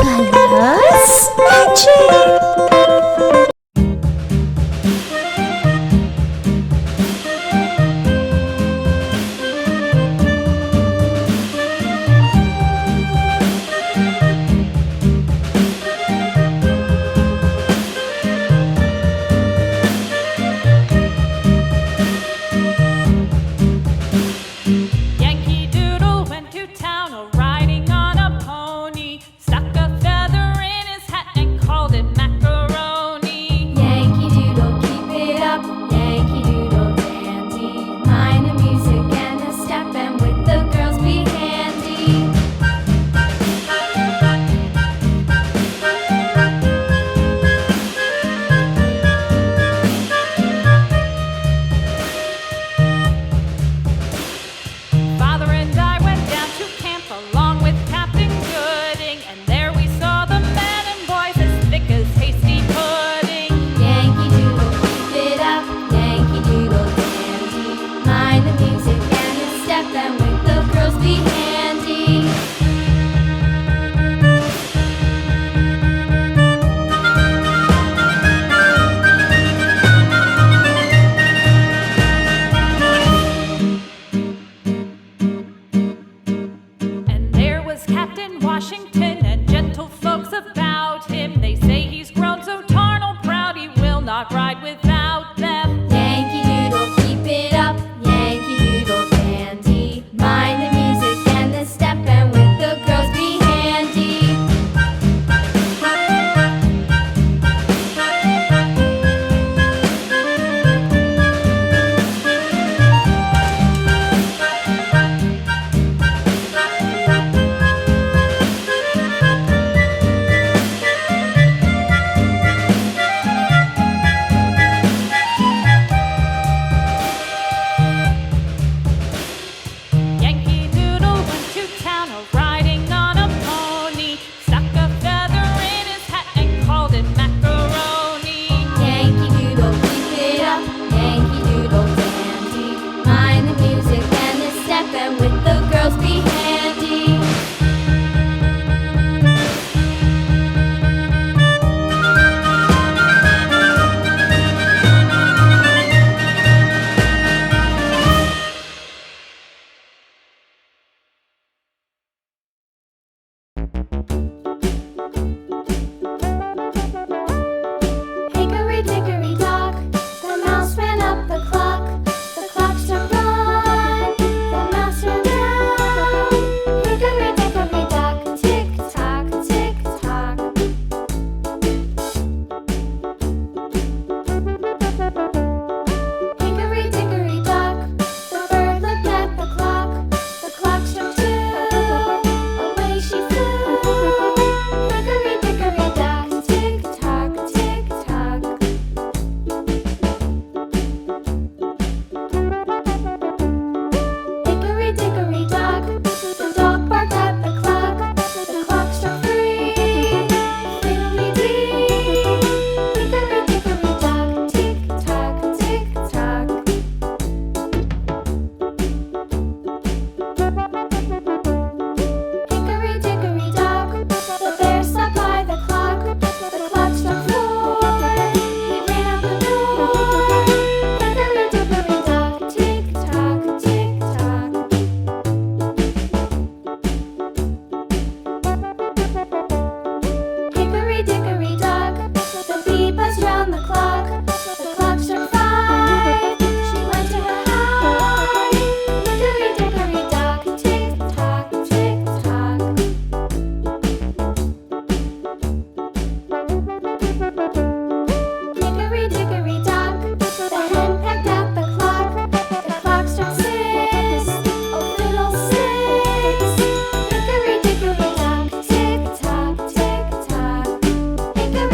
Colors Magic. Yankee Doodle went to town riding on a pony, stuck a feather in his hat and called it macaroni. Yankee Doodle, keep it up, Yankee Doodle dandy. Mind the music and the step, and with the girls be handy. Father and I went down to camp along with Captain Gooding, and there we saw the men and boys as thick as hasty pudding. Yankee Doodle, keep it up, Yankee Doodle dandy. Mind the music and the step, and with the girls be handy. And there was Captain Washington and gentle folks about him. They say he's grown so tarnal proud he will not ride without them. Yankee Doodle, keep it up, Yankee Doodle dandy. Mind the music and the step, and with the girls be handy. Yankee Doodle went to town riding on a pony, stuck a feather in his hat and called it macaroni. Yankee Doodle, keep it up, Yankee Doodle dandy. Mind the music and the step, and with the girls be handy. Hickory dickory dock, the mouse ran up the clock. The clock struck one, the mouse ran down. Hickory dickory dock, tick tock, tick tock. Hickory dickory dock, the bird looked at the clock. The clock struck two, away she flew. Hickory dickory dock, tick tock, tick tock. Hickory dickory dock, the dog barked at the clock. The clock struck three, fiddly-dee. Hickory dickory dock, tick tock, tick tock. Hickory dickory dock, the bear sat by the clock. The clock struck four, he ran out the door. Hickory dickory dock, tick tock, tick tock. Hickory dickory dock, the bee buzzed round the clock. The clock struck five, she went to her hive. Hickory dickory dock, tick tock, tick tock. Hickory dickory dock, the hen pecked at the clock. The clock struck six, oh fiddlesticks. Hickory dickory dock, tick tock, tick tock. Hickory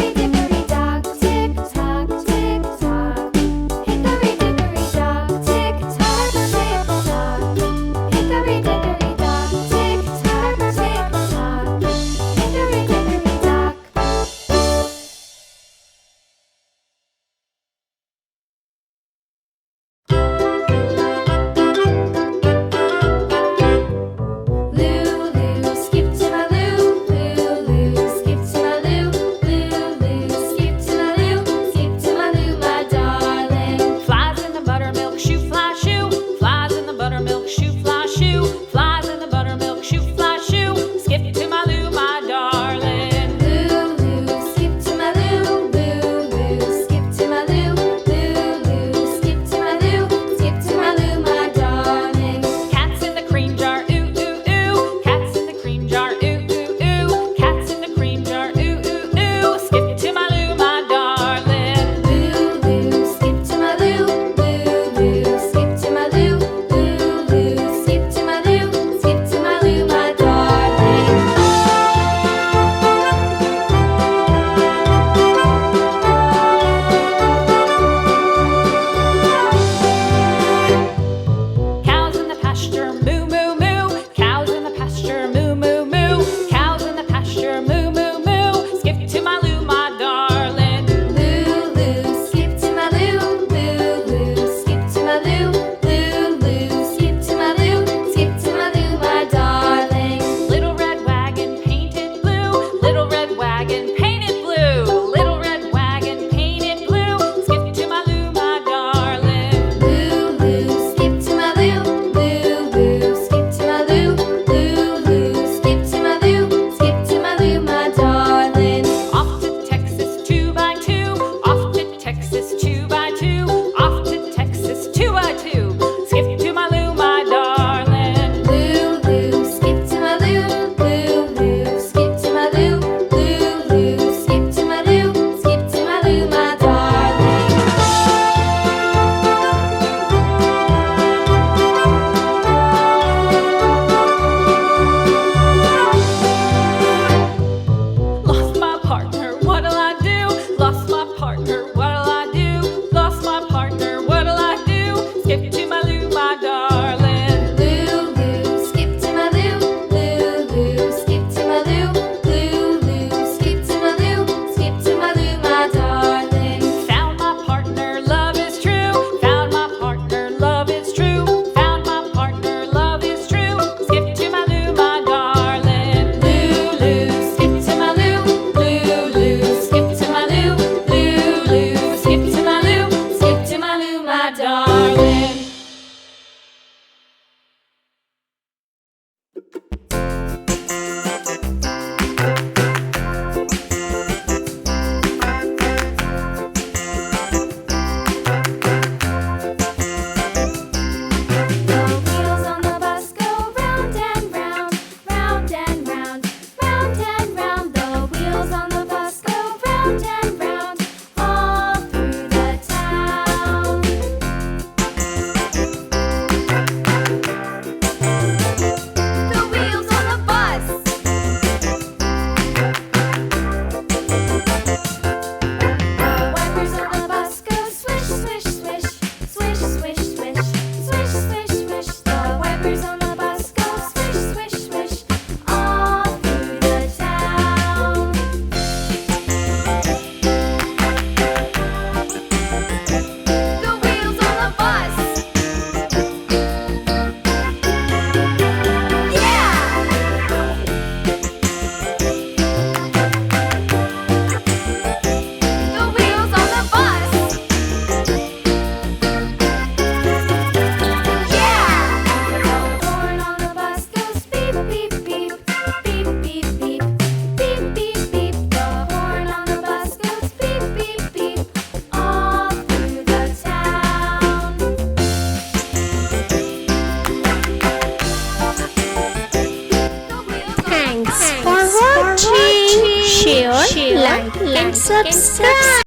Thanks for watching. Share, like and subscribe.